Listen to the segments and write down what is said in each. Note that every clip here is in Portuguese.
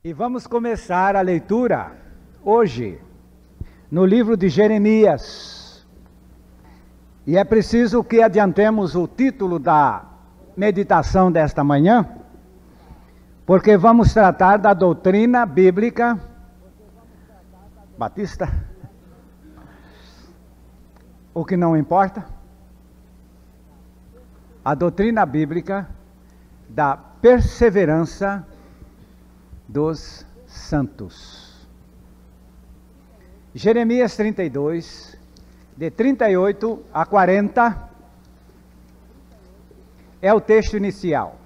E vamos começar a leitura hoje no livro de Jeremias. E é preciso que adiantemos o título da meditação desta manhã, porque vamos tratar da doutrina bíblica batista, o que não importa, a doutrina bíblica da perseverança dos santos. Jeremias 32, de 38 a 40, é o texto inicial.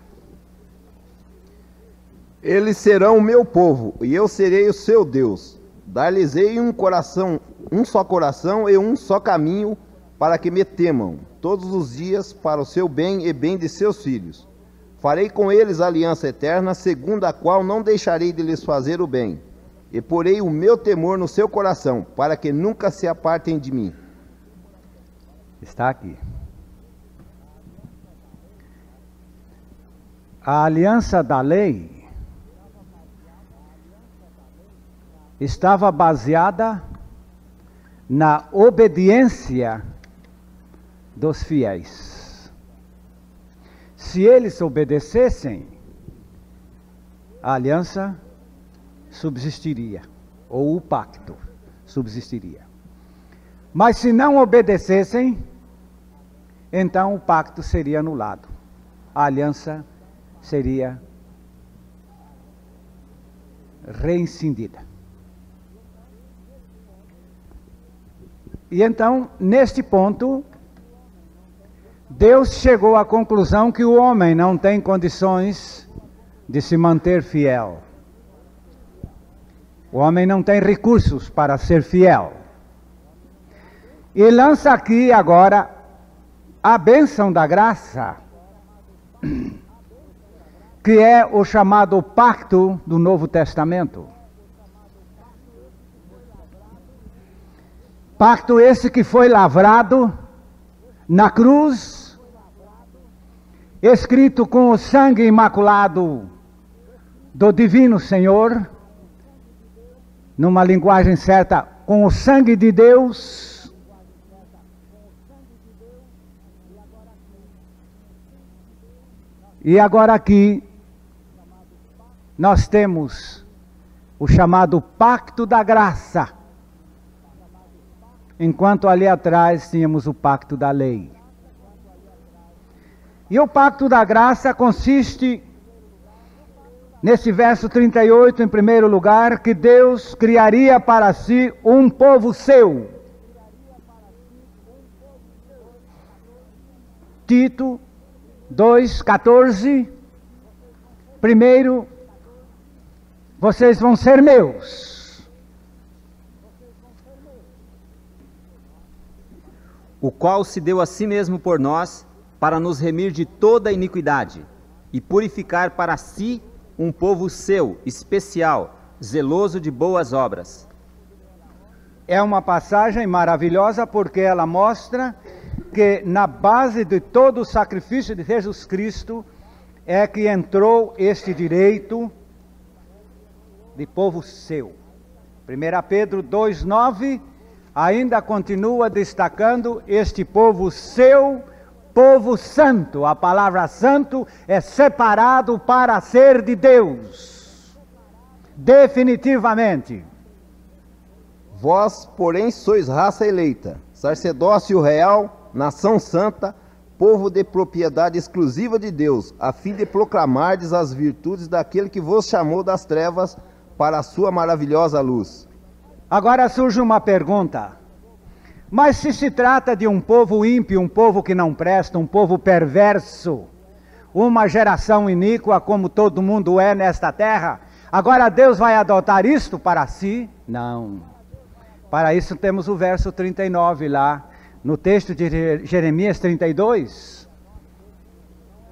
Eles serão o meu povo, e eu serei o seu Deus. Dar-lhes-ei um só coração e um só caminho, para que me temam todos os dias para o seu bem e bem de seus filhos. Farei com eles aliança eterna, segundo a qual não deixarei de lhes fazer o bem, e porei o meu temor no seu coração, para que nunca se apartem de mim. Está aqui. A aliança da lei estava baseada na obediência dos fiéis. Se eles obedecessem, a aliança subsistiria, ou o pacto subsistiria. Mas se não obedecessem, então o pacto seria anulado. A aliança seria reincindida. E então, neste ponto, Deus chegou à conclusão que o homem não tem condições de se manter fiel. O homem não tem recursos para ser fiel. E lança aqui agora a bênção da graça, que é o chamado pacto do Novo Testamento. Pacto esse que foi lavrado na cruz, escrito com o sangue imaculado do Divino Senhor, numa linguagem certa, com o sangue de Deus. E agora aqui, nós temos o chamado Pacto da Graça, enquanto ali atrás tínhamos o Pacto da Lei. E o Pacto da Graça consiste, nesse verso 38, em primeiro lugar, que Deus criaria para si um povo seu. Tito 2,14. Primeiro, vocês vão ser meus. O qual se deu a si mesmo por nós, para nos remir de toda iniquidade, e purificar para si um povo seu, especial, zeloso de boas obras. É uma passagem maravilhosa, porque ela mostra que na base de todo o sacrifício de Jesus Cristo, é que entrou este direito de povo seu. 1 Pedro 2,9... ainda continua destacando este povo seu, povo santo. A palavra santo é separado para ser de Deus, definitivamente. Vós, porém, sois raça eleita, sacerdócio real, nação santa, povo de propriedade exclusiva de Deus, a fim de proclamardes as virtudes daquele que vos chamou das trevas para a sua maravilhosa luz. Agora surge uma pergunta: mas se trata de um povo ímpio, um povo que não presta, um povo perverso, uma geração iníqua como todo mundo é nesta terra, agora Deus vai adotar isto para si? Não. Para isso temos o verso 39 lá, no texto de Jeremias 32.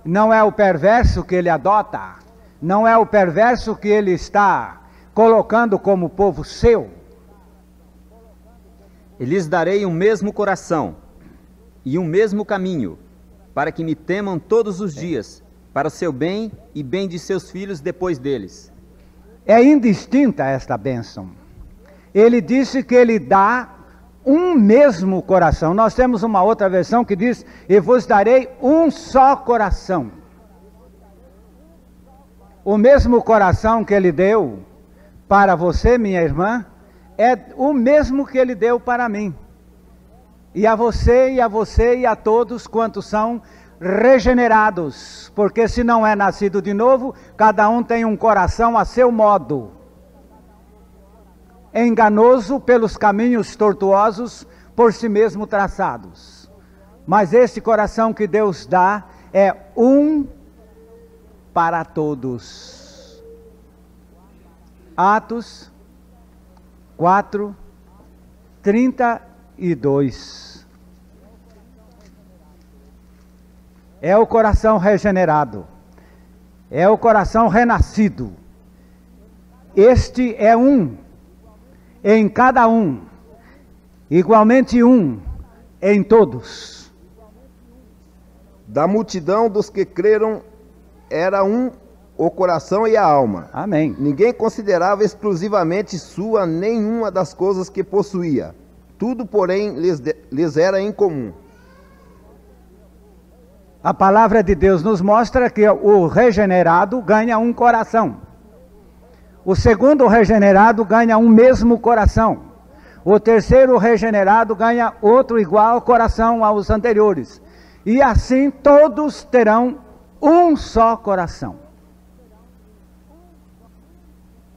Não é o perverso que ele adota, não é o perverso que ele está colocando como povo seu. E lhes darei um mesmo coração e um mesmo caminho, para que me temam todos os dias, para o seu bem e bem de seus filhos depois deles. É indistinta esta bênção. Ele disse que ele dá um mesmo coração. Nós temos uma outra versão que diz: e vos darei um só coração. O mesmo coração que ele deu para você, minha irmã, é o mesmo que ele deu para mim. E a você, e a você, e a todos quantos são regenerados. Porque se não é nascido de novo, cada um tem um coração a seu modo. Enganoso pelos caminhos tortuosos, por si mesmo traçados. Mas esse coração que Deus dá é um para todos. Atos 4, 32. É o coração regenerado. É o coração renascido. Este é um em cada um, igualmente um em todos. Da multidão dos que creram, era um o coração e a alma. Amém. Ninguém considerava exclusivamente sua nenhuma das coisas que possuía. Tudo, porém, lhes era em comum. A palavra de Deus nos mostra que o regenerado ganha um coração. O segundo regenerado ganha um mesmo coração. O terceiro regenerado ganha outro igual coração aos anteriores. E assim todos terão um só coração.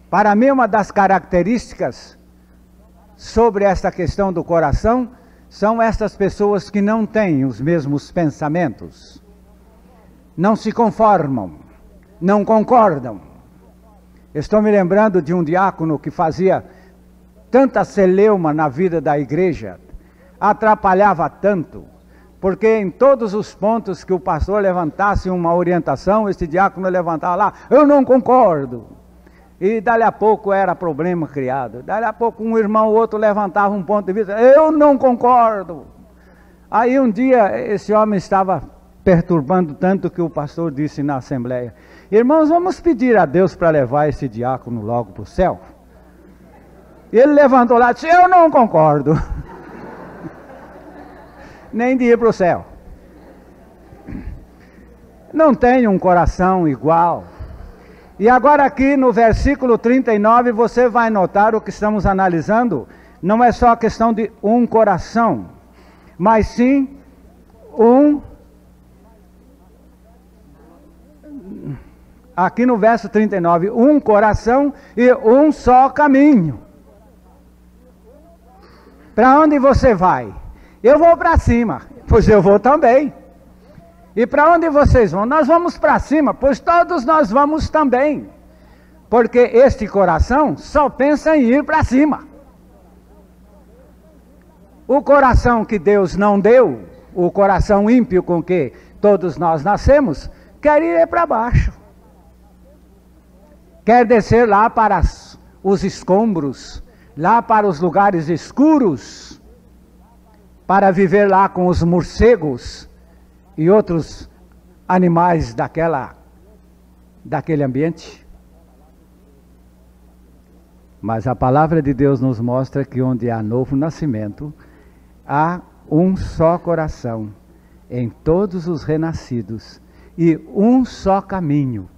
Para mim, uma das características sobre esta questão do coração são estas pessoas que não têm os mesmos pensamentos, não se conformam, não concordam. Estou me lembrando de um diácono que fazia tanta celeuma na vida da igreja, atrapalhava tanto, porque em todos os pontos que o pastor levantasse uma orientação, esse diácono levantava lá: eu não concordo. E dali a pouco era problema criado. Dali a pouco um irmão ou outro levantava um ponto de vista: eu não concordo. Aí um dia esse homem estava perturbando tanto que o pastor disse na assembleia: irmãos, vamos pedir a Deus para levar esse diácono logo para o céu. E ele levantou lá e disse: eu não concordo. Nem de ir para o céu. Não tem um coração igual. E agora aqui no versículo 39 você vai notar o que estamos analisando. Não é só a questão de um coração, mas sim aqui no verso 39, um coração e um só caminho. Para onde você vai? Eu vou para cima, pois eu vou também. E para onde vocês vão? Nós vamos para cima, pois todos nós vamos também. Porque este coração só pensa em ir para cima. O coração que Deus não deu, o coração ímpio com que todos nós nascemos, quer ir para baixo. Quer descer lá para os escombros, lá para os lugares escuros, para viver lá com os morcegos e outros animais daquele ambiente. Mas a palavra de Deus nos mostra que onde há novo nascimento, há um só coração em todos os renascidos e um só caminho.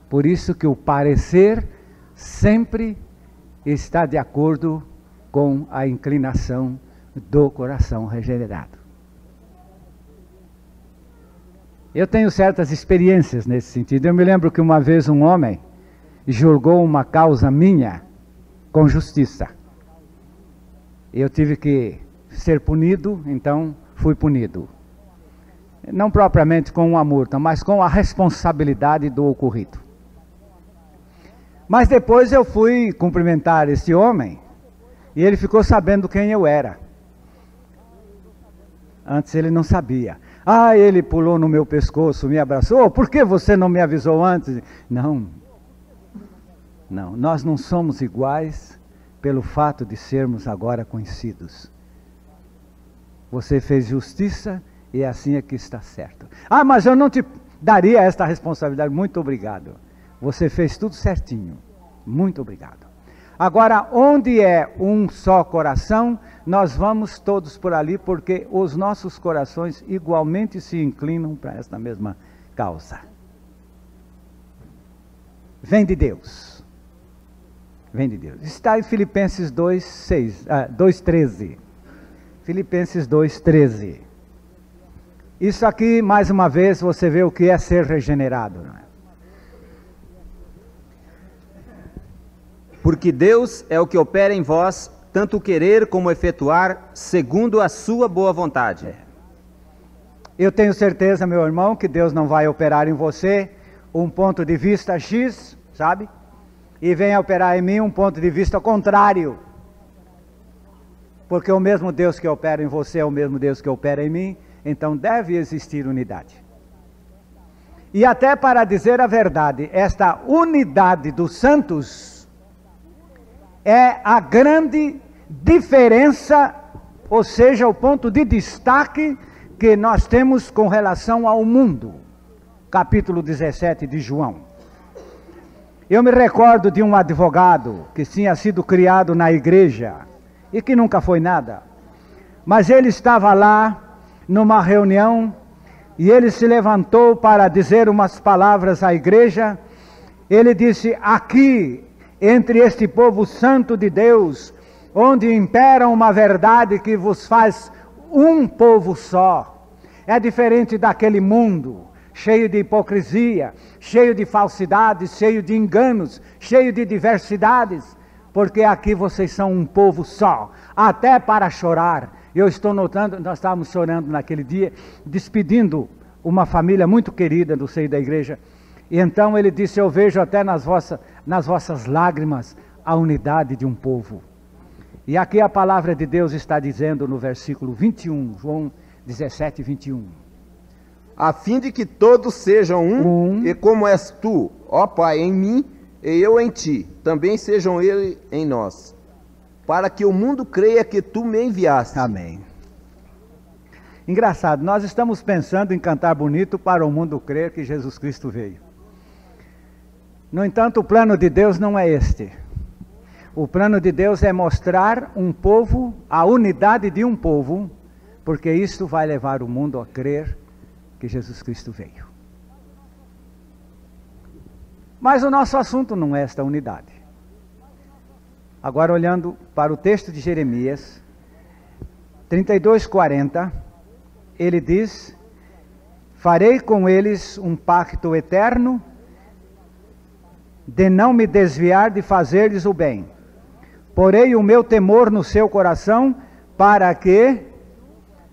Por isso que o parecer sempre está de acordo com a inclinação do coração regenerado. Eu tenho certas experiências nesse sentido. Eu me lembro que uma vez um homem julgou uma causa minha com justiça. Eu tive que ser punido, então fui punido. Não propriamente com uma multa, mas com a responsabilidade do ocorrido. Mas depois eu fui cumprimentar esse homem e ele ficou sabendo quem eu era. Antes ele não sabia. Ele pulou no meu pescoço, me abraçou. Por que você não me avisou antes? Não, nós não somos iguais pelo fato de sermos agora conhecidos. Você fez justiça e assim é que está certo. Mas eu não te daria esta responsabilidade. Muito obrigado. Você fez tudo certinho. Muito obrigado. Agora, onde é um só coração, nós vamos todos por ali, porque os nossos corações igualmente se inclinam para esta mesma causa. Vem de Deus. Vem de Deus. Está em Filipenses 2:13. Filipenses 2:13. Isso aqui, mais uma vez, você vê o que é ser regenerado, não é? Porque Deus é o que opera em vós, tanto querer como efetuar, segundo a sua boa vontade. Eu tenho certeza, meu irmão, que Deus não vai operar em você um ponto de vista X, sabe? E venha operar em mim um ponto de vista contrário. Porque o mesmo Deus que opera em você é o mesmo Deus que opera em mim, então deve existir unidade. E até para dizer a verdade, esta unidade dos santos é a grande diferença, ou seja, o ponto de destaque que nós temos com relação ao mundo. Capítulo 17 de João. Eu me recordo de um advogado que tinha sido criado na igreja e que nunca foi nada. Mas ele estava lá numa reunião e ele se levantou para dizer umas palavras à igreja. Ele disse: aqui, entre este povo santo de Deus, onde impera uma verdade que vos faz um povo só, é diferente daquele mundo cheio de hipocrisia, cheio de falsidades, cheio de enganos, cheio de diversidades, porque aqui vocês são um povo só, até para chorar. Eu estou notando, nós estávamos chorando naquele dia, despedindo uma família muito querida do seio da igreja, e então ele disse: eu vejo até nas vossas lágrimas a unidade de um povo. E aqui a palavra de Deus está dizendo no versículo 21, João 17, 21. A fim de que todos sejam um, e como és tu, ó Pai, em mim, e eu em ti, também sejam ele em nós, para que o mundo creia que tu me enviaste. Amém. Engraçado, nós estamos pensando em cantar bonito para o mundo crer que Jesus Cristo veio. No entanto, o plano de Deus não é este. O plano de Deus é mostrar um povo, a unidade de um povo, porque isto vai levar o mundo a crer que Jesus Cristo veio. Mas o nosso assunto não é esta unidade. Agora, olhando para o texto de Jeremias 32:40, ele diz: farei com eles um pacto eterno, de não me desviar de fazer-lhes o bem. Porei o meu temor no seu coração, para que,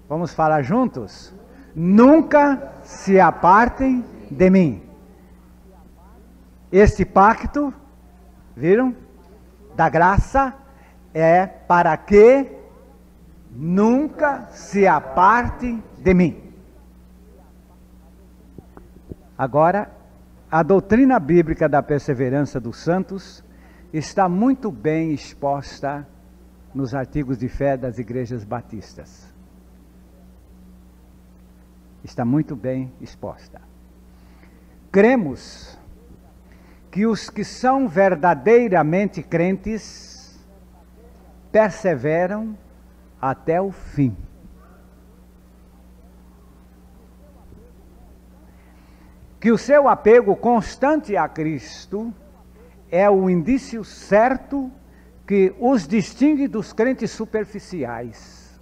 vamos falar juntos, nunca se apartem de mim. Este pacto, viram? Da graça, é para que nunca se apartem de mim. Agora, a doutrina bíblica da perseverança dos santos está muito bem exposta nos artigos de fé das igrejas batistas. Está muito bem exposta. Cremos que os que são verdadeiramente crentes perseveram até o fim. Que o seu apego constante a Cristo é o indício certo que os distingue dos crentes superficiais.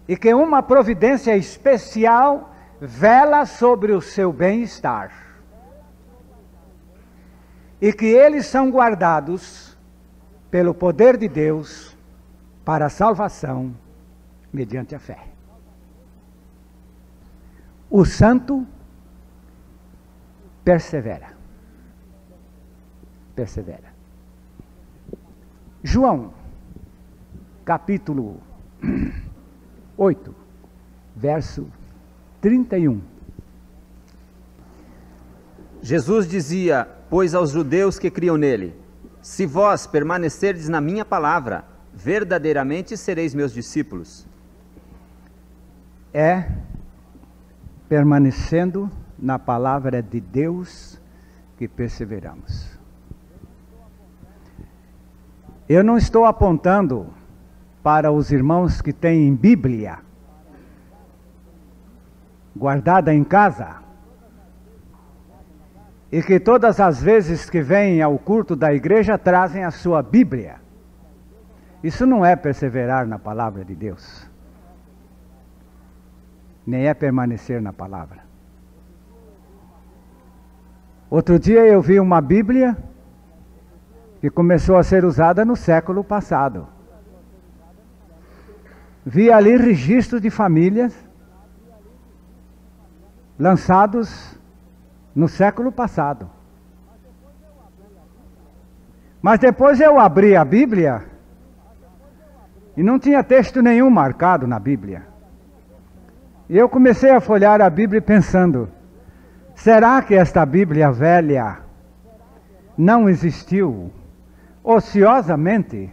E que uma providência especial vela sobre o seu bem-estar. E que eles são guardados pelo poder de Deus para a salvação mediante a fé. O santo persevera. Persevera. João, capítulo 8, verso 31. Jesus dizia, pois, aos judeus que criam nele: se vós permanecerdes na minha palavra, verdadeiramente sereis meus discípulos. É permanecendo na palavra de Deus que perseveramos. Eu não estou apontando para os irmãos que têm Bíblia guardada em casa e que todas as vezes que vêm ao culto da igreja trazem a sua Bíblia. Isso não é perseverar na palavra de Deus, nem é permanecer na palavra. Outro dia eu vi uma Bíblia que começou a ser usada no século passado. Vi ali registros de famílias lançados no século passado. Mas depois eu abri a Bíblia e não tinha texto nenhum marcado na Bíblia. E eu comecei a folhear a Bíblia pensando, será que esta Bíblia velha não existiu ociosamente?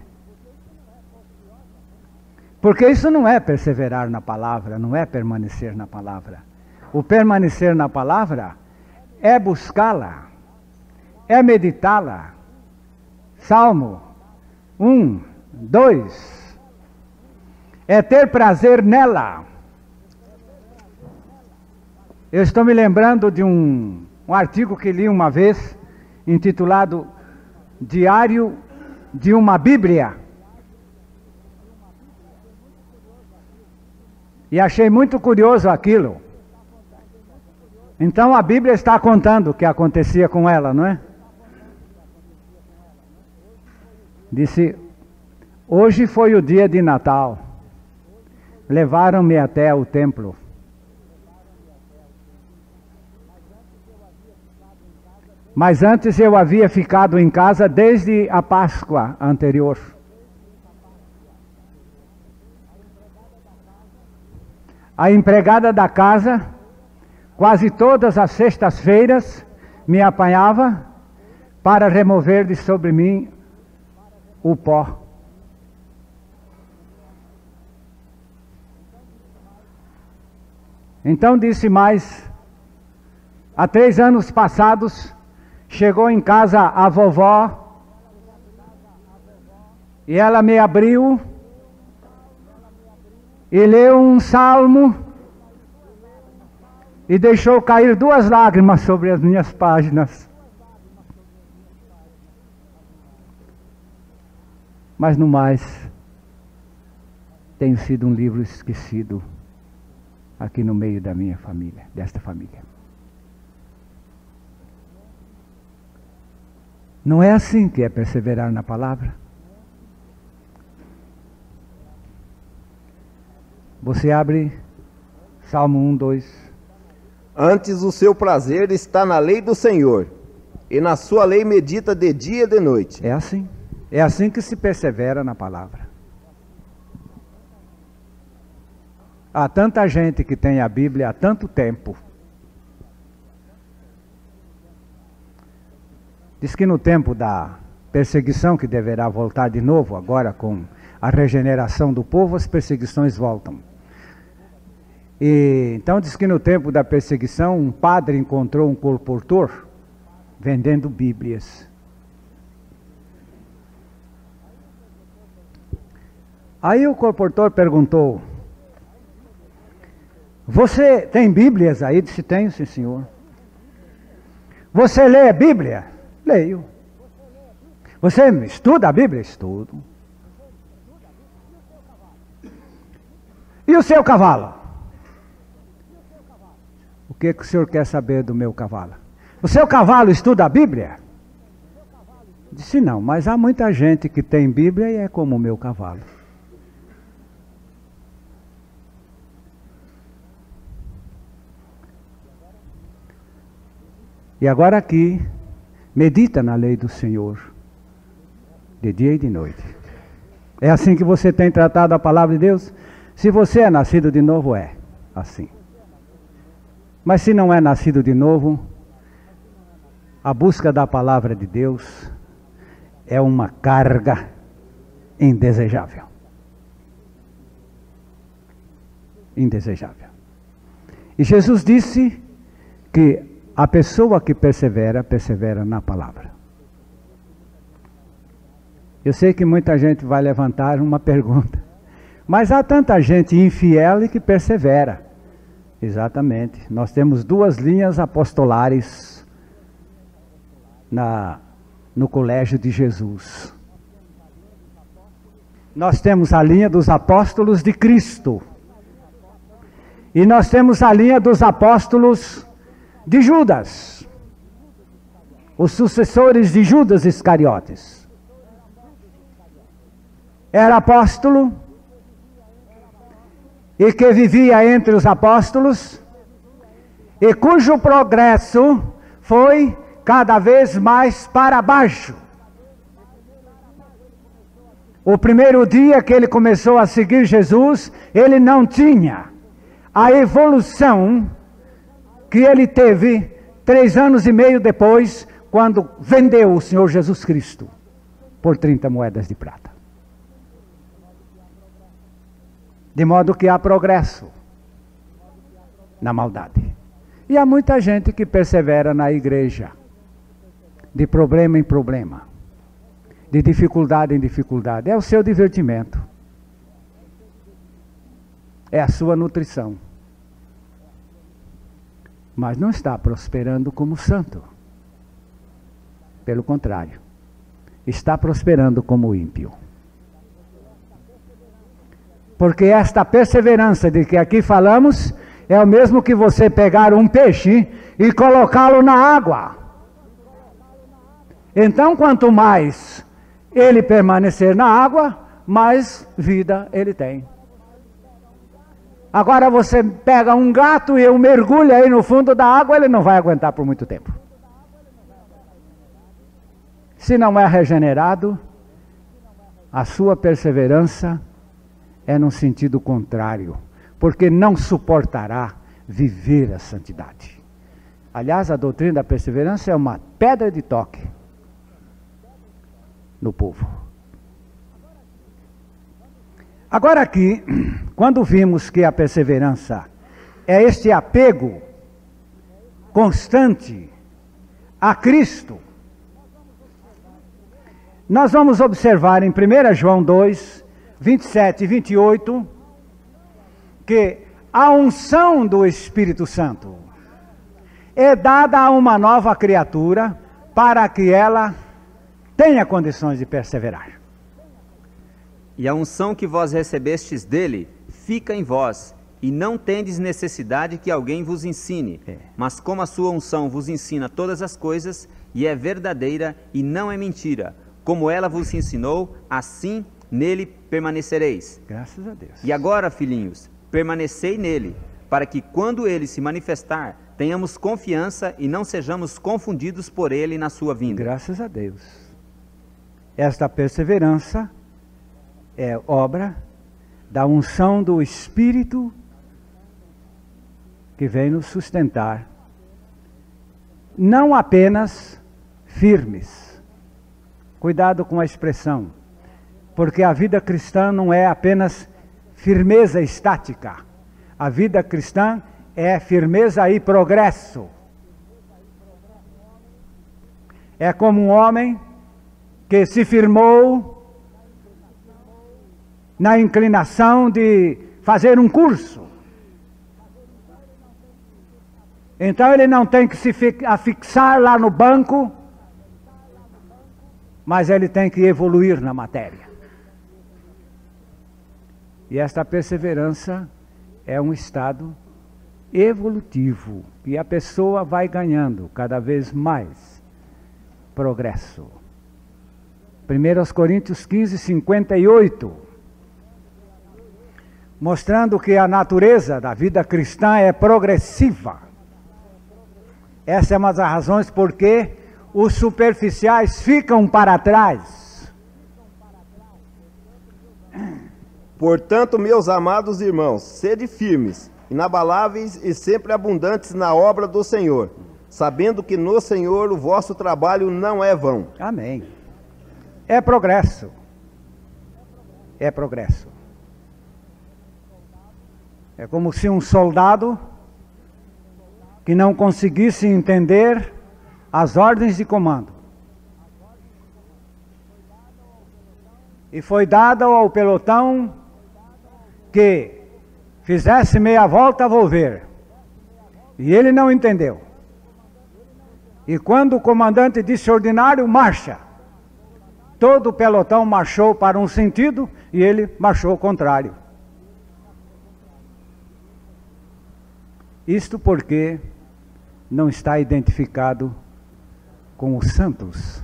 Porque isso não é perseverar na palavra, não é permanecer na palavra. O permanecer na palavra é buscá-la, é meditá-la. Salmo 1, 2. É ter prazer nela. Eu estou me lembrando de um artigo que li uma vez, intitulado Diário de uma Bíblia. E achei muito curioso aquilo. Então a Bíblia está contando o que acontecia com ela, não é? Disse, hoje foi o dia de Natal. Levaram-me até o templo. Mas antes eu havia ficado em casa desde a Páscoa anterior. A empregada da casa, quase todas as sextas-feiras, me apanhava para remover de sobre mim o pó. Então disse mais, há 3 anos passados, chegou em casa a vovó, e ela me abriu, e leu um salmo, e deixou cair 2 lágrimas sobre as minhas páginas. Mas no mais, tenho sido um livro esquecido aqui no meio da minha família, desta família. Não é assim que é perseverar na palavra? Você abre Salmo 1, 2. Antes o seu prazer está na lei do Senhor, e na sua lei medita de dia e de noite. É assim. É assim que se persevera na palavra. Há tanta gente que tem a Bíblia há tanto tempo. Diz que no tempo da perseguição, que deverá voltar de novo, agora com a regeneração do povo, as perseguições voltam. E então diz que no tempo da perseguição, um padre encontrou um colportor vendendo Bíblias. Aí o colportor perguntou, você tem Bíblias aí? Disse, tenho, sim senhor. Você lê a Bíblia? Leio. Você estuda a Bíblia? Estudo. E o seu cavalo? O que o senhor quer saber do meu cavalo? O seu cavalo estuda a Bíblia? Disse, não, mas há muita gente que tem Bíblia e é como o meu cavalo. E agora aqui, medita na lei do Senhor, de dia e de noite. É assim que você tem tratado a palavra de Deus? Se você é nascido de novo, é assim. Mas se não é nascido de novo, a busca da palavra de Deus é uma carga indesejável. Indesejável. E Jesus disse que a pessoa que persevera, persevera na palavra. Eu sei que muita gente vai levantar uma pergunta, mas há tanta gente infiel e que persevera. Exatamente. Nós temos duas linhas apostolares no Colégio de Jesus. Nós temos a linha dos apóstolos de Cristo. E nós temos a linha dos apóstolos de Judas. Os sucessores de Judas Iscariotes. Era apóstolo e que vivia entre os apóstolos e cujo progresso foi cada vez mais para baixo. O primeiro dia que ele começou a seguir Jesus, ele não tinha a evolução que ele teve 3 anos e meio depois, quando vendeu o Senhor Jesus Cristo por 30 moedas de prata. De modo que há progresso na maldade. E há muita gente que persevera na igreja, de problema em problema, de dificuldade em dificuldade. É o seu divertimento. É a sua nutrição. Mas não está prosperando como santo. Pelo contrário, está prosperando como ímpio. Porque esta perseverança de que aqui falamos é o mesmo que você pegar um peixe e colocá-lo na água. Então, quanto mais ele permanecer na água, mais vida ele tem. Agora você pega um gato e o mergulha aí no fundo da água, ele não vai aguentar por muito tempo. Se não é regenerado, a sua perseverança é no sentido contrário, porque não suportará viver a santidade. Aliás, a doutrina da perseverança é uma pedra de toque no povo. Agora aqui, quando vimos que a perseverança é este apego constante a Cristo, nós vamos observar em 1 João 2, 27 e 28, que a unção do Espírito Santo é dada a uma nova criatura para que ela tenha condições de perseverar. E a unção que vós recebestes dele fica em vós, e não tendes necessidade que alguém vos ensine. Mas como a sua unção vos ensina todas as coisas, e é verdadeira e não é mentira, como ela vos ensinou, assim nele permanecereis. Graças a Deus. E agora, filhinhos, permanecei nele, para que quando ele se manifestar, tenhamos confiança e não sejamos confundidos por ele na sua vinda. Graças a Deus. Esta perseverança é obra da unção do Espírito que vem nos sustentar, não apenas firmes. Cuidado com a expressão, porque a vida cristã não é apenas firmeza estática. A vida cristã é firmeza e progresso. É como um homem que se firmou na inclinação de fazer um curso. Então ele não tem que se afixar lá no banco, mas ele tem que evoluir na matéria. E esta perseverança é um estado evolutivo, e a pessoa vai ganhando cada vez mais progresso. 1 Coríntios 15, 58, mostrando que a natureza da vida cristã é progressiva. Essa é uma das razões porque os superficiais ficam para trás. Portanto, meus amados irmãos, sede firmes, inabaláveis e sempre abundantes na obra do Senhor, sabendo que no Senhor o vosso trabalho não é vão. Amém. É progresso. É progresso. É como se um soldado que não conseguisse entender as ordens de comando E foi dado ao pelotão que fizesse meia volta a volver. E ele não entendeu. E quando o comandante disse ordinário, marcha. Todo o pelotão marchou para um sentido e ele marchou ao contrário. Isto porque não está identificado com os santos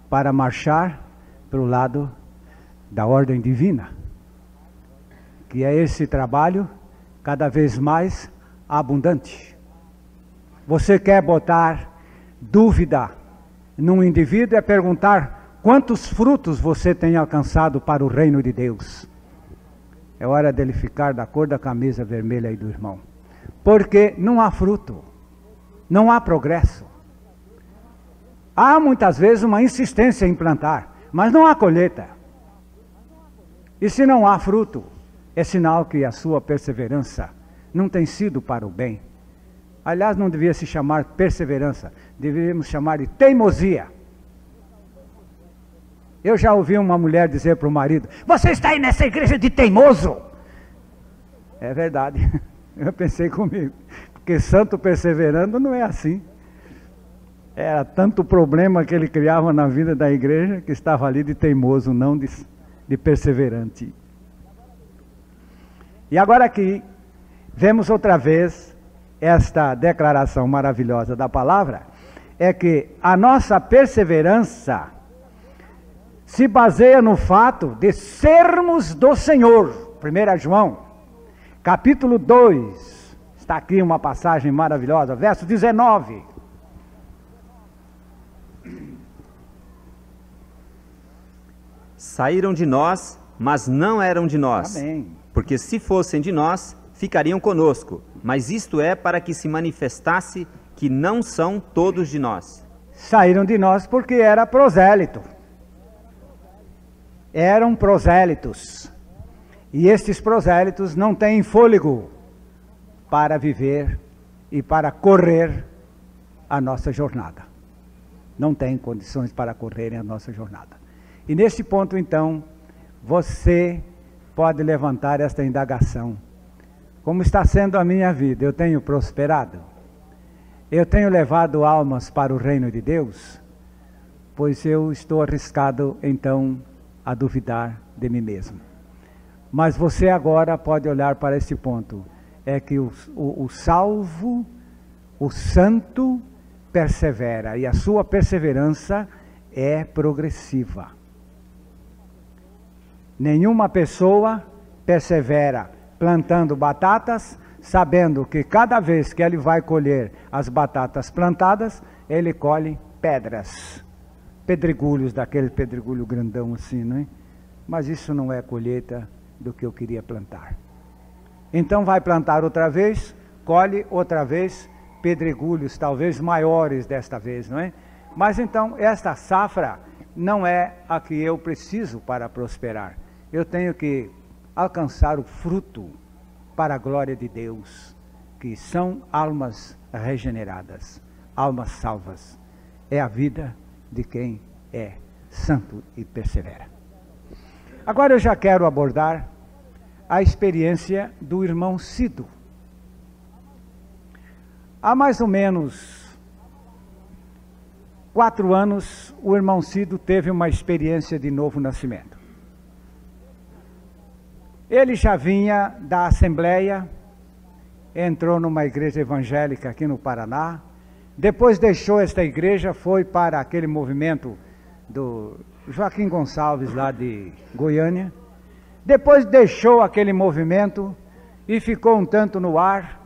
para marchar para o lado da ordem divina, que é esse trabalho cada vez mais abundante. Você quer botar dúvida num indivíduo, é perguntar quantos frutos você tem alcançado para o reino de Deus. É hora dele ficar da cor da camisa vermelha aí do irmão, porque não há fruto, não há progresso. Há muitas vezes uma insistência em plantar, mas não há colheita. E se não há fruto, é sinal que a sua perseverança não tem sido para o bem. Aliás, não devia se chamar perseverança, deveríamos chamar de teimosia. Eu já ouvi uma mulher dizer para o marido: você está aí nessa igreja de teimoso. É verdade, eu pensei comigo, porque santo perseverando não é assim. Era tanto problema que ele criava na vida da igreja, que estava ali de teimoso, não de perseverante. E agora aqui, vemos outra vez esta declaração maravilhosa da palavra, é que a nossa perseverança se baseia no fato de sermos do Senhor. 1 João, capítulo 2, está aqui uma passagem maravilhosa, verso 19. Saíram de nós, mas não eram de nós. Amém. Porque se fossem de nós, ficariam conosco. Mas isto é para que se manifestasse que não são todos de nós. Saíram de nós porque era prosélito. Eram prosélitos. E estes prosélitos não têm fôlego para viver e para correr a nossa jornada. Não têm condições para correrem a nossa jornada. E neste ponto, então, você pode levantar esta indagação. Como está sendo a minha vida? Eu tenho prosperado? Eu tenho levado almas para o reino de Deus? Pois eu estou arriscado, então, a duvidar de mim mesmo. Mas você agora pode olhar para esse ponto. É que o salvo, o santo, persevera. E a sua perseverança é progressiva. Nenhuma pessoa persevera plantando batatas, sabendo que cada vez que ele vai colher as batatas plantadas, ele colhe pedras, pedregulhos, daquele pedregulho grandão assim, não é? Mas isso não é colheita do que eu queria plantar. Então vai plantar outra vez, colhe outra vez pedregulhos, talvez maiores desta vez, não é? Mas então esta safra não é a que eu preciso para prosperar. Eu tenho que alcançar o fruto para a glória de Deus, que são almas regeneradas, almas salvas. É a vida de quem é santo e persevera. Agora eu já quero abordar a experiência do irmão Cido. Há mais ou menos 4 anos, o irmão Cido teve uma experiência de novo nascimento. Ele já vinha da Assembleia, entrou numa igreja evangélica aqui no Paraná, depois deixou esta igreja, foi para aquele movimento do Joaquim Gonçalves, lá de Goiânia, depois deixou aquele movimento e ficou um tanto no ar,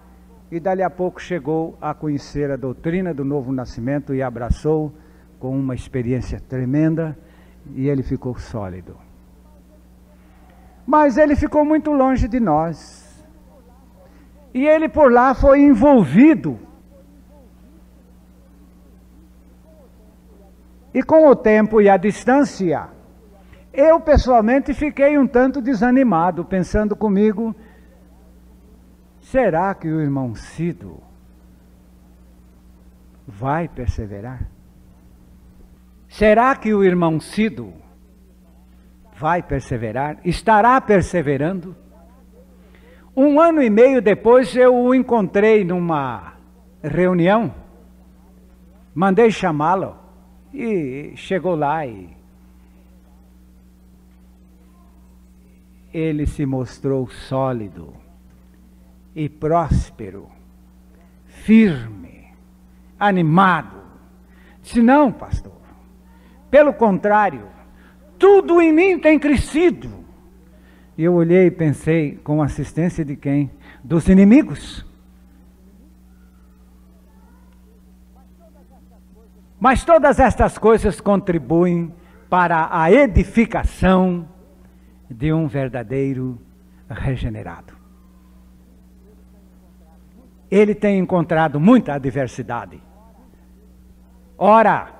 e dali a pouco chegou a conhecer a doutrina do novo nascimento e abraçou com uma experiência tremenda, e ele ficou sólido. Mas ele ficou muito longe de nós. E ele por lá foi envolvido. E com o tempo e a distância, eu pessoalmente fiquei um tanto desanimado, pensando comigo, será que o irmão Cido vai perseverar? Será que o irmão Cido vai perseverar, estará perseverando. 1 ano e meio depois eu o encontrei numa reunião, mandei chamá-lo e chegou lá e ele se mostrou sólido e próspero, firme, animado. Disse: não, pastor, pelo contrário, tudo em mim tem crescido. E eu olhei e pensei, com assistência de quem? Dos inimigos. Mas todas estas coisas contribuem para a edificação de um verdadeiro regenerado. Ele tem encontrado muita adversidade. Ora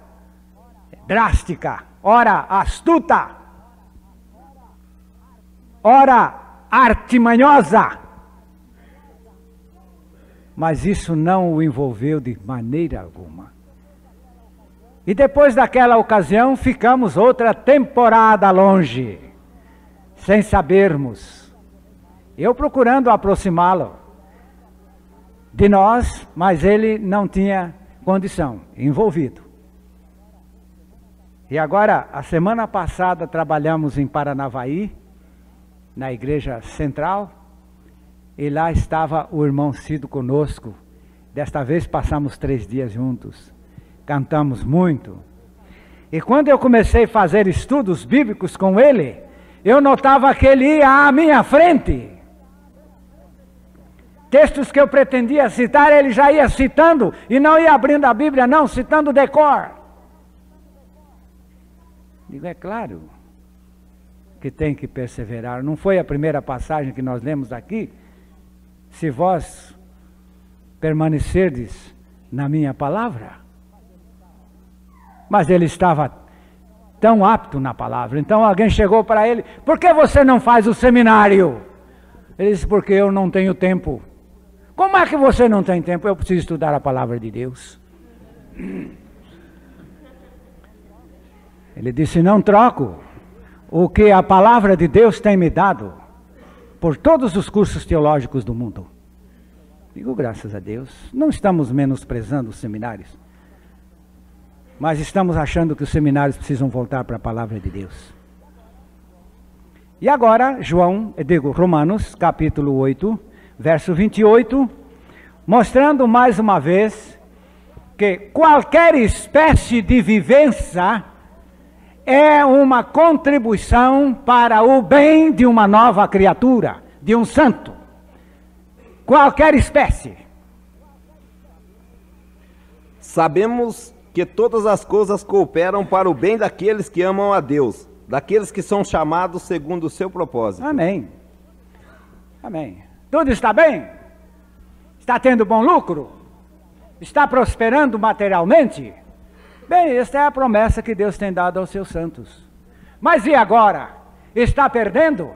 drástica, ora astuta, ora artimanhosa. Mas isso não o envolveu de maneira alguma. E depois daquela ocasião, ficamos outra temporada longe, sem sabermos. Eu procurando aproximá-lo de nós, mas ele não tinha condição, envolvido. E agora, a semana passada, trabalhamos em Paranavaí, na igreja central, e lá estava o irmão Cido conosco. Desta vez passamos 3 dias juntos, cantamos muito. E quando eu comecei a fazer estudos bíblicos com ele, eu notava que ele ia à minha frente. Textos que eu pretendia citar, ele já ia citando, e não ia abrindo a Bíblia não, citando de cor. Digo, é claro que tem que perseverar. Não foi a primeira passagem que nós lemos aqui? Se vós permanecerdes na minha palavra. Mas ele estava tão apto na palavra. Então alguém chegou para ele: por que você não faz o seminário? Ele disse: porque eu não tenho tempo. Como é que você não tem tempo? Eu preciso estudar a palavra de Deus. Ele disse: não troco o que a palavra de Deus tem me dado por todos os cursos teológicos do mundo. Digo, graças a Deus. Não estamos menosprezando os seminários, mas estamos achando que os seminários precisam voltar para a palavra de Deus. E agora, Romanos, capítulo 8, verso 28, mostrando mais uma vez que qualquer espécie de vivência é uma contribuição para o bem de uma nova criatura, de um santo. Qualquer espécie. Sabemos que todas as coisas cooperam para o bem daqueles que amam a Deus, daqueles que são chamados segundo o seu propósito. Amém. Amém. Tudo está bem? Está tendo bom lucro? Está prosperando materialmente? Bem, esta é a promessa que Deus tem dado aos seus santos. Mas e agora? Está perdendo?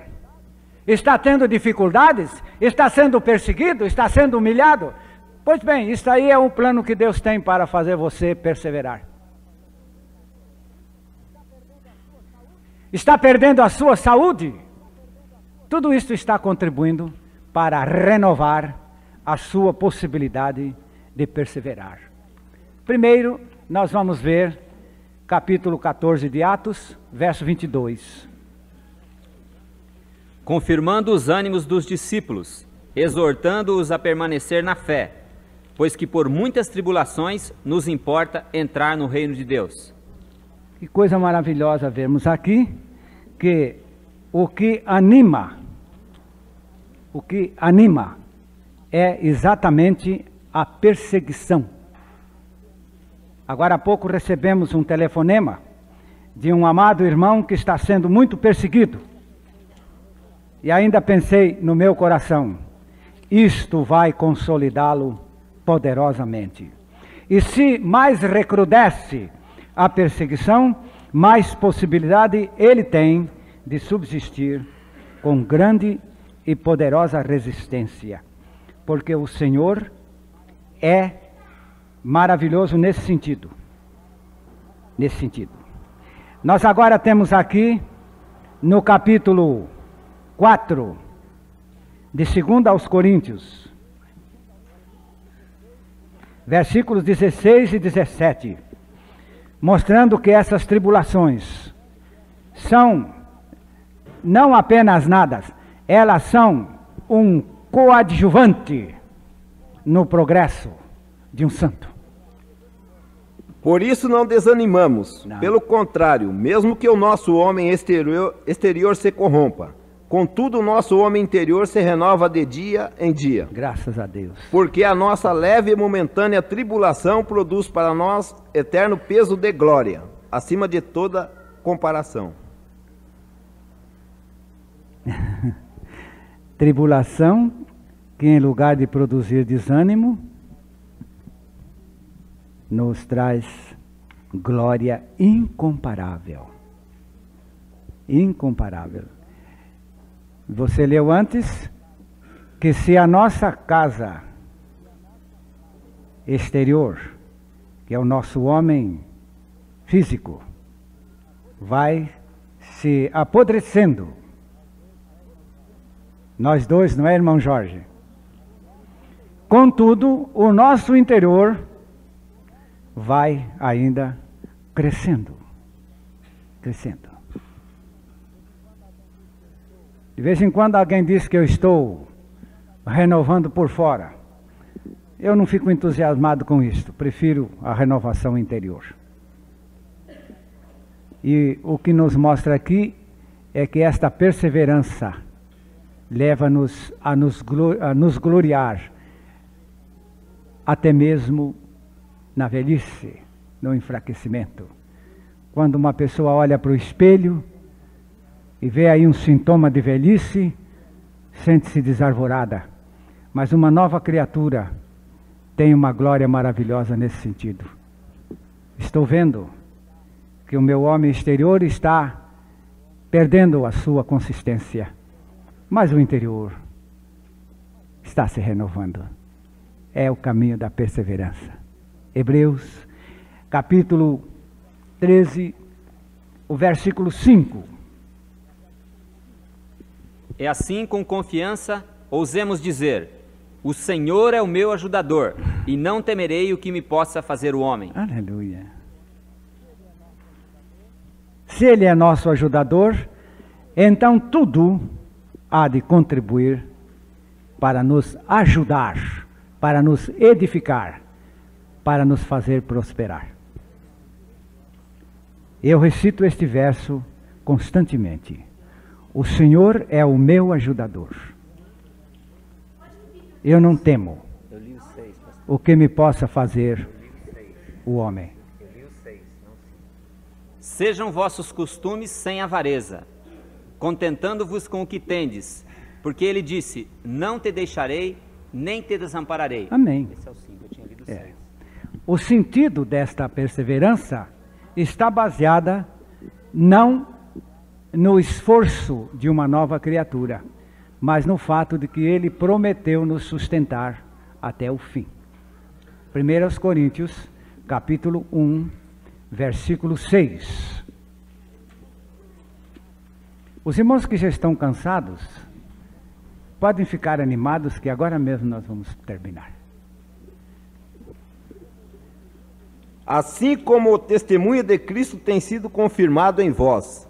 Está tendo dificuldades? Está sendo perseguido? Está sendo humilhado? Pois bem, isso aí é o plano que Deus tem para fazer você perseverar. Está perdendo a sua saúde? Tudo isso está contribuindo para renovar a sua possibilidade de perseverar. Primeiro, nós vamos ver capítulo 14 de Atos, verso 22. Confirmando os ânimos dos discípulos, exortando-os a permanecer na fé, pois que por muitas tribulações nos importa entrar no reino de Deus. Que coisa maravilhosa vermos aqui, que o que anima é exatamente a perseguição. Agora há pouco recebemos um telefonema de um amado irmão que está sendo muito perseguido. E ainda pensei no meu coração, isto vai consolidá-lo poderosamente. E se mais recrudesce a perseguição, mais possibilidade ele tem de subsistir com grande e poderosa resistência. Porque o Senhor é maravilhoso nesse sentido. Nesse sentido. Nós agora temos aqui no capítulo 4, de 2 aos Coríntios, versículos 16 e 17, mostrando que essas tribulações são não apenas nada, elas são um coadjuvante no progresso de um santo. Por isso não desanimamos, Não. Pelo contrário, mesmo que o nosso homem exterior se corrompa, contudo o nosso homem interior se renova de dia em dia. Graças a Deus. Porque a nossa leve e momentânea tribulação produz para nós eterno peso de glória, acima de toda comparação. Tribulação que, em lugar de produzir desânimo, nos traz glória incomparável. Incomparável. Você leu antes que se a nossa casa exterior, que é o nosso homem físico, vai se apodrecendo. Nós dois, não é, irmão Jorge? Contudo, o nosso interior vai ainda crescendo. Crescendo. De vez em quando alguém diz que eu estou renovando por fora. Eu não fico entusiasmado com isso. Prefiro a renovação interior. E o que nos mostra aqui é que esta perseverança leva-nos a nos gloriar, até mesmo na velhice, no enfraquecimento. Quando uma pessoa olha para o espelho e vê aí um sintoma de velhice, sente-se desarvorada. Mas uma nova criatura tem uma glória maravilhosa nesse sentido. Estou vendo que o meu homem exterior está perdendo a sua consistência, mas o interior está se renovando. É o caminho da perseverança. Hebreus, capítulo 13, o versículo 5. É assim, com confiança, ousemos dizer: o Senhor é o meu ajudador, e não temerei o que me possa fazer o homem. Aleluia. Se Ele é nosso ajudador, então tudo há de contribuir para nos ajudar, para nos edificar, para nos fazer prosperar. Eu recito este verso constantemente. O Senhor é o meu ajudador. Eu não temo o que me possa fazer o homem. Sejam vossos costumes sem avareza, contentando-vos com o que tendes, porque ele disse: não te deixarei, nem te desampararei. Amém. Esse é o 5, eu tinha lido o 6. O sentido desta perseverança está baseada não no esforço de uma nova criatura, mas no fato de que Ele prometeu nos sustentar até o fim. 1 Coríntios, capítulo 1, versículo 6. Os irmãos que já estão cansados, podem ficar animados, que agora mesmo nós vamos terminar. Assim como o testemunho de Cristo tem sido confirmado em vós,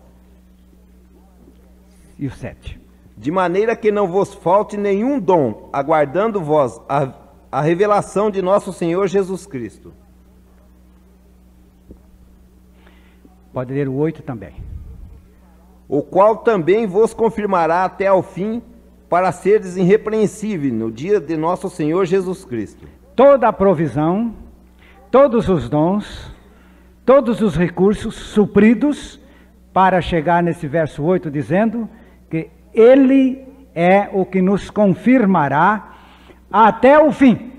E o 7. de maneira que não vos falte nenhum dom, aguardando vós a revelação de nosso Senhor Jesus Cristo. Pode ler o 8 também. O qual também vos confirmará até ao fim, para seres irrepreensíveis no dia de nosso Senhor Jesus Cristo. Toda a provisão, todos os dons, todos os recursos supridos, para chegar nesse verso 8 dizendo que Ele é o que nos confirmará até o fim.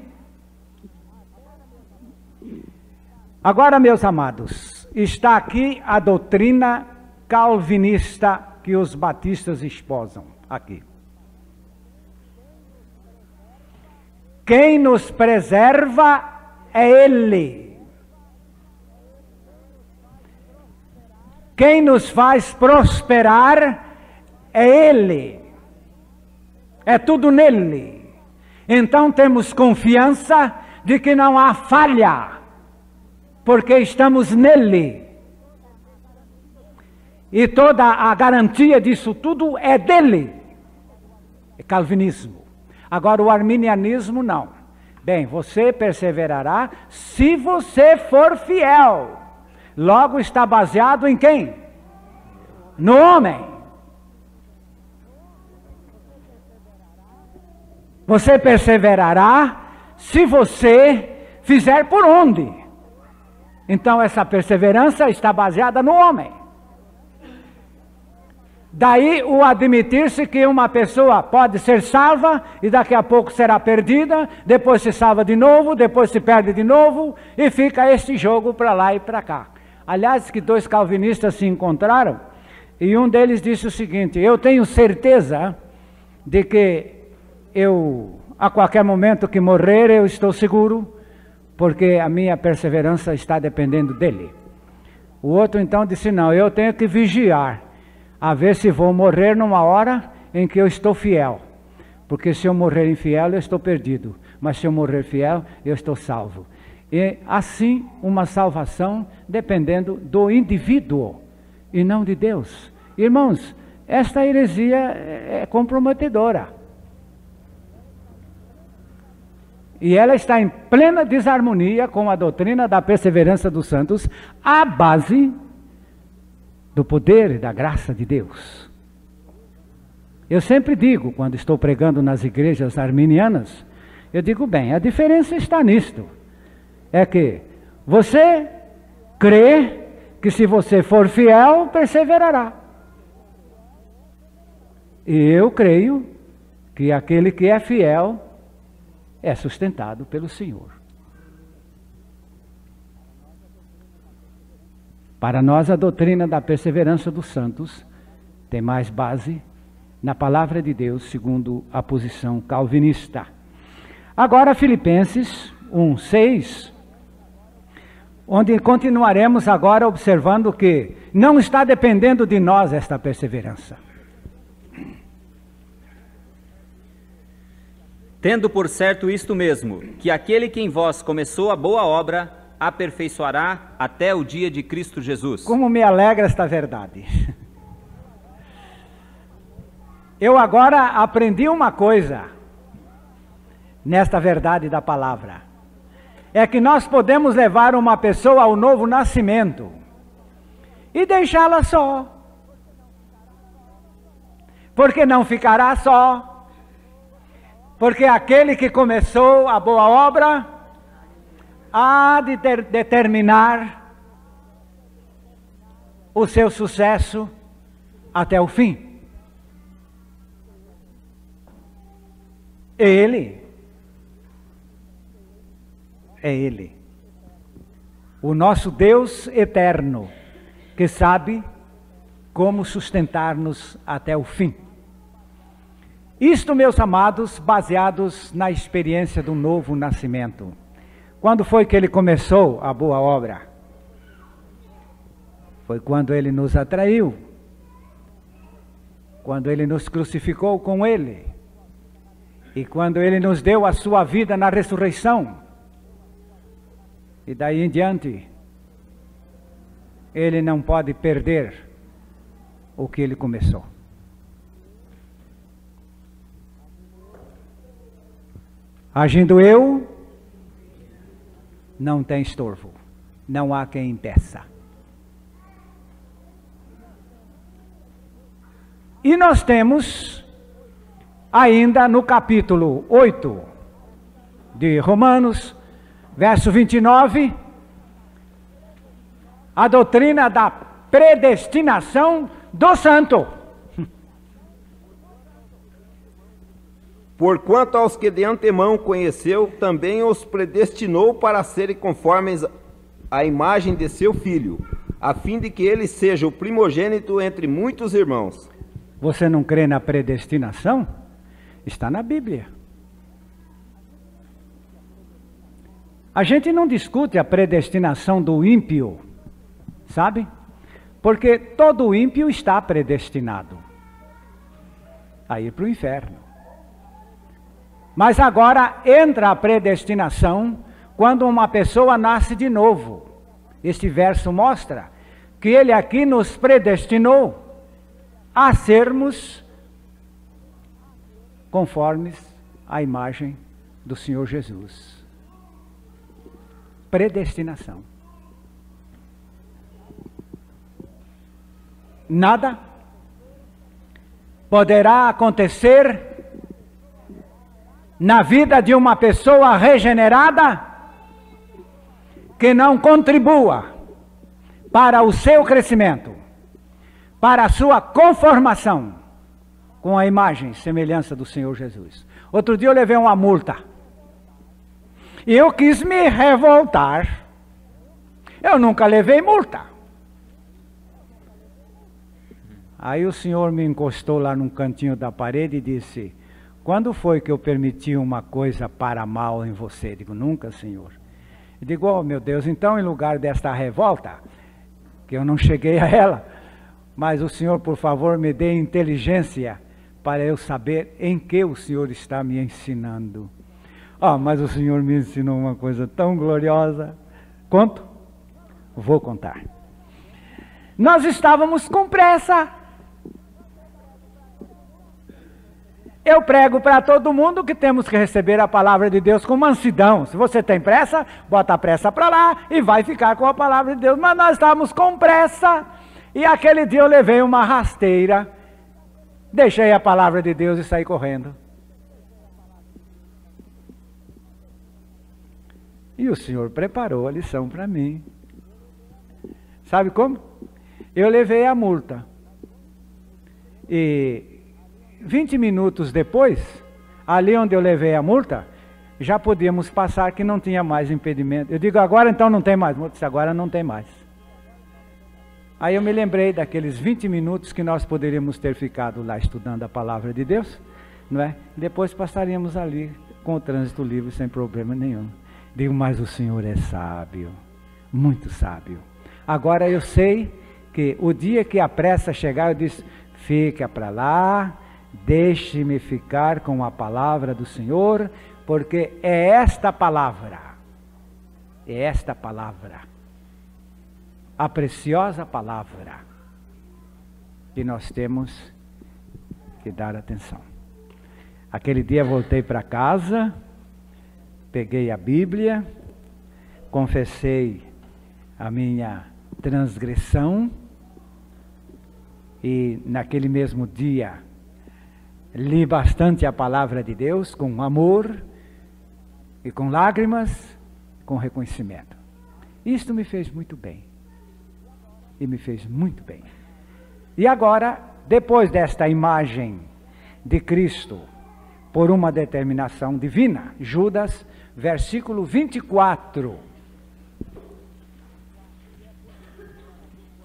Agora, meus amados, está aqui a doutrina calvinista que os batistas esposam aqui. Quem nos preserva é Ele. quem nos faz prosperar é Ele. É tudo nele. Então temos confiança de que não há falha, porque estamos nele. E toda a garantia disso tudo é dele. É calvinismo. Agora o arminianismo não. Bem, você perseverará se você for fiel. Logo está baseado em quem? No homem. Você perseverará se você fizer por onde. Então essa perseverança está baseada no homem. Daí o admitir-se que uma pessoa pode ser salva e daqui a pouco será perdida, depois se salva de novo, depois se perde de novo e fica este jogo para lá e para cá. Aliás, que dois calvinistas se encontraram e um deles disse o seguinte: eu tenho certeza de que a qualquer momento que morrer, eu estou seguro, porque a minha perseverança está dependendo dele. O outro então disse: não, eu tenho que vigiar, a ver se vou morrer numa hora em que eu estou fiel. Porque se eu morrer infiel, eu estou perdido. Mas se eu morrer fiel, eu estou salvo. E assim, uma salvação dependendo do indivíduo e não de Deus. Irmãos, esta heresia é comprometedora. E ela está em plena desarmonia com a doutrina da perseverança dos santos, à base do poder e da graça de Deus. Eu sempre digo, quando estou pregando nas igrejas arminianas, eu digo, bem, a diferença está nisto. É que você crê que se você for fiel, perseverará. E eu creio que aquele que é fiel é sustentado pelo Senhor. Para nós, a doutrina da perseverança dos santos tem mais base na palavra de Deus, segundo a posição calvinista. Agora, Filipenses 1:6, onde continuaremos agora observando que não está dependendo de nós esta perseverança. Tendo por certo isto mesmo, que aquele que em vós começou a boa obra, aperfeiçoará até o dia de Cristo Jesus. Como me alegra esta verdade. Eu agora aprendi uma coisa nesta verdade da palavra. É que nós podemos levar uma pessoa ao novo nascimento e deixá-la só. Porque não ficará só. Porque aquele que começou a boa obra há de determinar o seu sucesso até o fim. Ele é Ele, o nosso Deus eterno, que sabe como sustentar-nos até o fim. Isto, meus amados, baseados na experiência do novo nascimento. Quando foi que ele começou a boa obra? Foi quando ele nos atraiu, quando ele nos crucificou com ele, e quando ele nos deu a sua vida na ressurreição. E daí em diante, ele não pode perder o que ele começou. Agindo eu, não tem estorvo, não há quem impeça. E nós temos, ainda no capítulo 8 de Romanos, verso 29, a doutrina da predestinação do santo. Porquanto aos que de antemão conheceu, também os predestinou para serem conformes à imagem de seu Filho, a fim de que ele seja o primogênito entre muitos irmãos. Você não crê na predestinação? Está na Bíblia. A gente não discute a predestinação do ímpio, sabe? Porque todo ímpio está predestinado a ir para o inferno. Mas agora entra a predestinação quando uma pessoa nasce de novo. Este verso mostra que ele aqui nos predestinou a sermos conformes à imagem do Senhor Jesus. Predestinação. Nada poderá acontecer na vida de uma pessoa regenerada que não contribua para o seu crescimento, para a sua conformação com a imagem e semelhança do Senhor Jesus. Outro dia eu levei uma multa e eu quis me revoltar. Eu nunca levei multa. Aí o Senhor me encostou lá num cantinho da parede e disse: quando foi que eu permiti uma coisa para mal em você? Eu digo: nunca, Senhor. Eu digo: oh meu Deus, então em lugar desta revolta, que eu não cheguei a ela, mas o Senhor, por favor, me dê inteligência para eu saber em que o Senhor está me ensinando. Mas o Senhor me ensinou uma coisa tão gloriosa. Conto? Vou contar. Nós estávamos com pressa. Eu prego para todo mundo que temos que receber a palavra de Deus com mansidão. Se você tem pressa, bota a pressa para lá e vai ficar com a palavra de Deus. Mas nós estávamos com pressa e aquele dia eu levei uma rasteira, deixei a palavra de Deus e saí correndo. E o Senhor preparou a lição para mim. Sabe como? Eu levei a multa. E 20 minutos depois, ali onde eu levei a multa, já podíamos passar que não tinha mais impedimento. Eu digo: agora então não tem mais multa. Agora não tem mais. Aí eu me lembrei daqueles 20 minutos que nós poderíamos ter ficado lá estudando a palavra de Deus, não é? Depois passaríamos ali com o trânsito livre sem problema nenhum. Digo: mas o Senhor é sábio, muito sábio. Agora eu sei que o dia que a pressa chegar, eu disse: fica para lá, deixe-me ficar com a palavra do Senhor, porque é esta palavra, a preciosa palavra, que nós temos que dar atenção. Aquele dia voltei para casa, peguei a Bíblia, confessei a minha transgressão e naquele mesmo dia li bastante a palavra de Deus com amor e com lágrimas, com reconhecimento. Isto me fez muito bem. E me fez muito bem. E agora, depois desta imagem de Cristo, por uma determinação divina, Judas, versículo 24.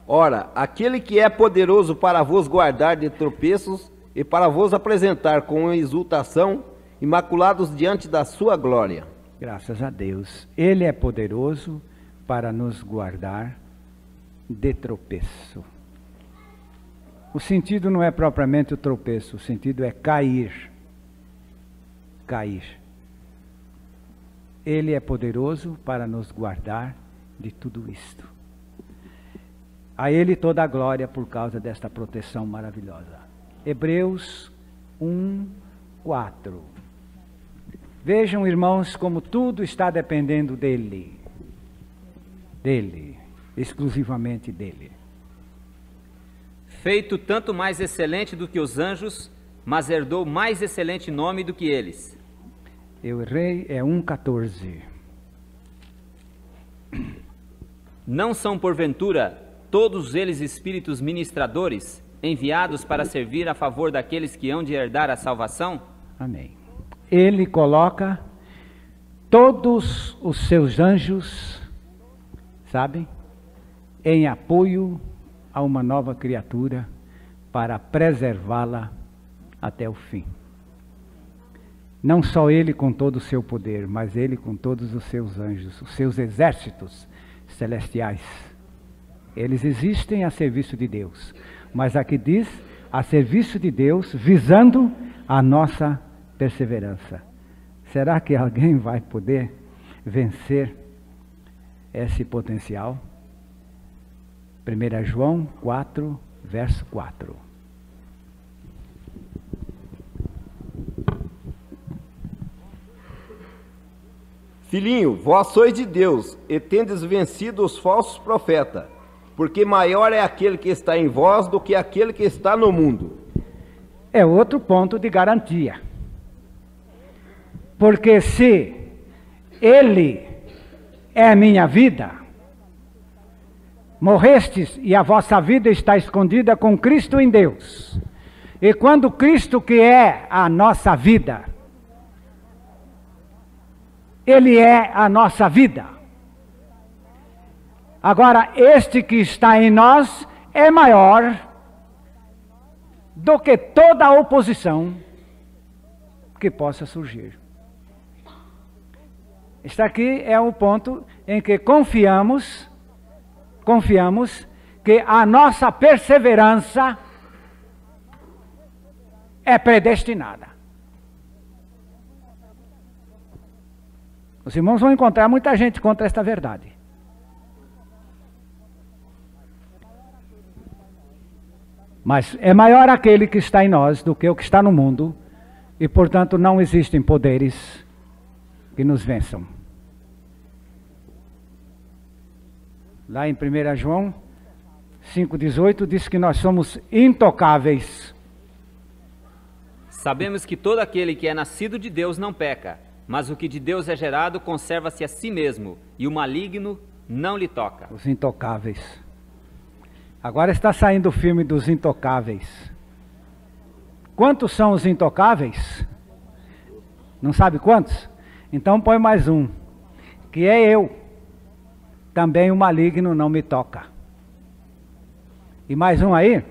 Ora, aquele que é poderoso para vos guardar de tropeços e para vos apresentar com exultação, imaculados diante da sua glória. Graças a Deus. Ele é poderoso para nos guardar de tropeço. O sentido não é propriamente o tropeço, o sentido é cair. Cair. Ele é poderoso para nos guardar de tudo isto. A Ele toda a glória por causa desta proteção maravilhosa. Hebreus 1:4. Vejam, irmãos, como tudo está dependendo dele. Dele, exclusivamente dele. Feito tanto mais excelente do que os anjos, mas herdou mais excelente nome do que eles. Eu errei, é 1:14. Não são porventura todos eles espíritos ministradores, enviados para servir a favor daqueles que hão de herdar a salvação? Amém. Ele coloca todos os seus anjos, sabem, em apoio a uma nova criatura para preservá-la até o fim. Não só ele com todo o seu poder, mas ele com todos os seus anjos, os seus exércitos celestiais, Eles existem a serviço de Deus. Mas aqui diz, a serviço de Deus, visando a nossa perseverança. Será que alguém vai poder vencer esse potencial? 1 João 4, verso 4. Filhinho, vós sois de Deus, e tendes vencido os falsos profetas, porque maior é aquele que está em vós do que aquele que está no mundo. É outro ponto de garantia. Porque se Ele é a minha vida, morrestes e a vossa vida está escondida com Cristo em Deus. E quando Cristo, que é a nossa vida, Ele é a nossa vida. Agora, este que está em nós é maior do que toda a oposição que possa surgir. Este aqui é o ponto em que confiamos que a nossa perseverança é predestinada. Os irmãos vão encontrar muita gente contra esta verdade. Mas é maior aquele que está em nós do que o que está no mundo, e portanto não existem poderes que nos vençam. Lá em 1 João 5,18 diz que nós somos intocáveis. Sabemos que todo aquele que é nascido de Deus não peca, mas o que de Deus é gerado conserva-se a si mesmo, e o maligno não lhe toca. Os intocáveis. Agora está saindo o filme dos intocáveis. Quantos são os intocáveis? Não sabe quantos? Então põe mais um, que é eu. Também o maligno não me toca. E mais um aí?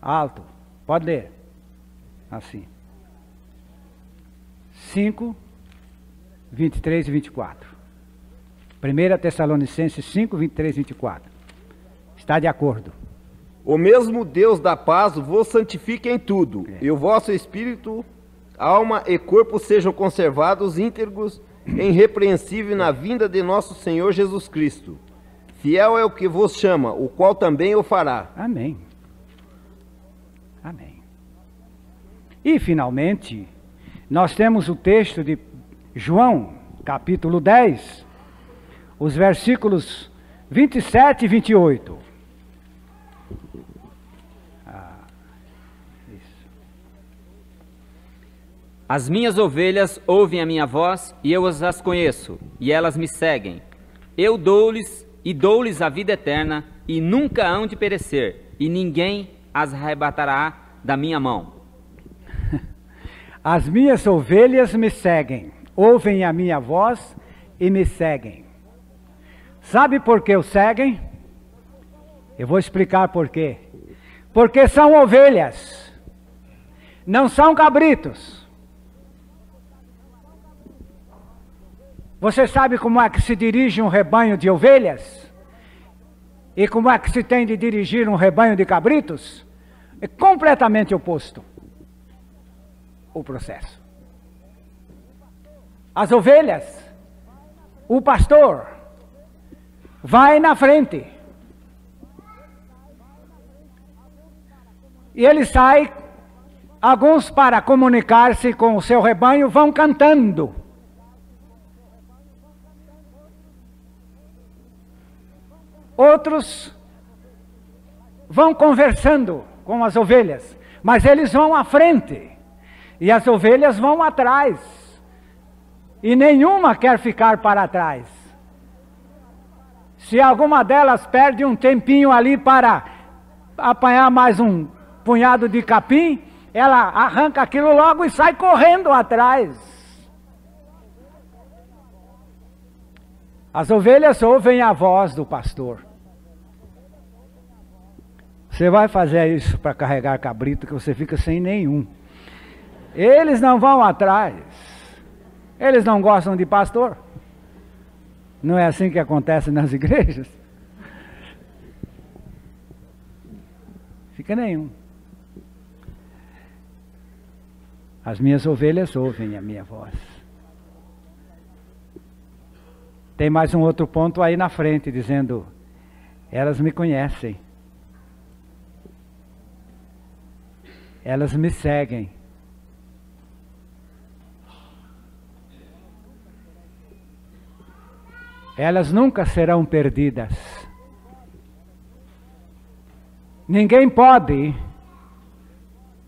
Alto, pode ler. Assim. 5, 23 e 24. 1 Tessalonicenses 5, 23 e 24. Está de acordo? O mesmo Deus da paz vos santifique em tudo, e o vosso espírito, alma e corpo sejam conservados íntegros, irrepreensíveis na vinda de nosso Senhor Jesus Cristo. Fiel é o que vos chama, o qual também o fará. Amém. Amém. E finalmente, nós temos o texto de João, capítulo 10, os versículos 27 e 28. As minhas ovelhas ouvem a minha voz, e eu as conheço, e elas me seguem. Eu dou-lhes a vida eterna, e nunca hão de perecer, e ninguém as arrebatará da minha mão. As minhas ovelhas me seguem, ouvem a minha voz e me seguem. Sabe por que os seguem? Eu vou explicar por quê. Porque são ovelhas, não são cabritos. Você sabe como é que se dirige um rebanho de ovelhas? E como é que se tem de dirigir um rebanho de cabritos? É completamente oposto o processo. As ovelhas, o pastor, vai na frente. E ele sai, alguns para comunicar-se com o seu rebanho vão cantando. Outros vão conversando com as ovelhas, mas eles vão à frente e as ovelhas vão atrás, e nenhuma quer ficar para trás. Se alguma delas perde um tempinho ali para apanhar mais um punhado de capim, ela arranca aquilo logo e sai correndo atrás. As ovelhas ouvem a voz do pastor. Você vai fazer isso para carregar cabrito que você fica sem nenhum. Eles não vão atrás. Eles não gostam de pastor. Não é assim que acontece nas igrejas? Fica nenhum. As minhas ovelhas ouvem a minha voz. Tem mais um outro ponto aí na frente, dizendo: elas me conhecem. Elas me seguem. Elas nunca serão perdidas. Ninguém pode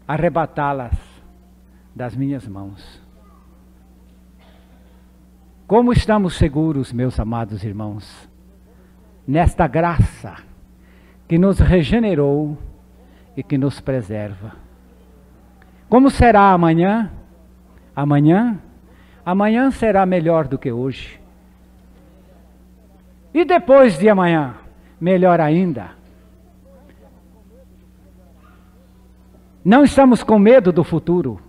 arrebatá-las das minhas mãos. Como estamos seguros, meus amados irmãos, nesta graça que nos regenerou e que nos preserva. Como será amanhã? Amanhã será melhor do que hoje. E depois de amanhã, melhor ainda. Não estamos com medo do futuro.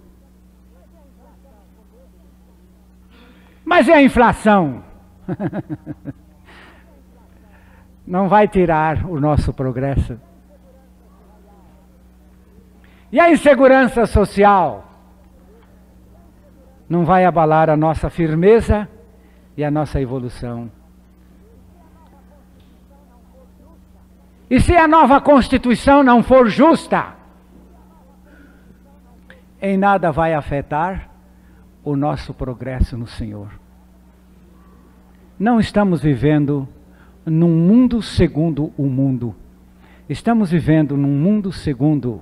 Mas e a inflação? Não vai tirar o nosso progresso. E a insegurança social? Não vai abalar a nossa firmeza e a nossa evolução. E se a nova Constituição não for justa, em nada vai afetar o nosso progresso no Senhor. Não estamos vivendo num mundo segundo o mundo. Estamos vivendo num mundo segundo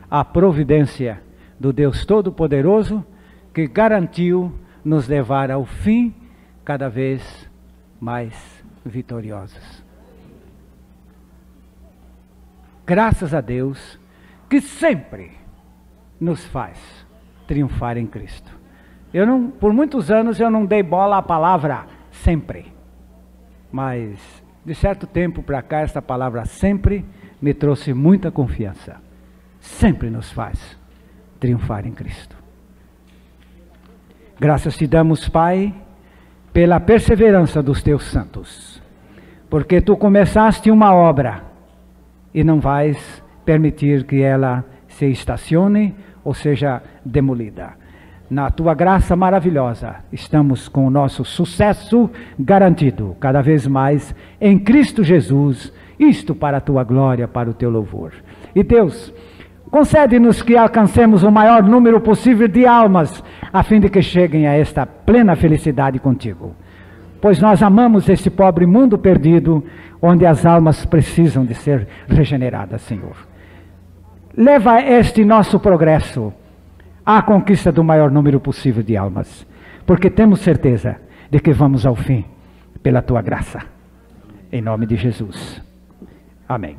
a providência do Deus Todo-Poderoso, que garantiu nos levar ao fim cada vez mais vitoriosos. Graças a Deus, que sempre nos faz triunfar em Cristo. Por muitos anos eu não dei bola à palavra sempre, mas de certo tempo para cá esta palavra sempre me trouxe muita confiança. Sempre nos faz triunfar em Cristo. Graças te damos, Pai, pela perseverança dos teus santos, porque tu começaste uma obra e não vais permitir que ela se estacione ou seja demolida. Na tua graça maravilhosa, estamos com o nosso sucesso garantido, cada vez mais, em Cristo Jesus, isto para a tua glória, para o teu louvor. E Deus, concede-nos que alcancemos o maior número possível de almas, a fim de que cheguem a esta plena felicidade contigo. Pois nós amamos esse pobre mundo perdido, onde as almas precisam de ser regeneradas, Senhor. Leva este nosso progresso à conquista do maior número possível de almas, porque temos certeza de que vamos ao fim, pela tua graça. Em nome de Jesus. Amém.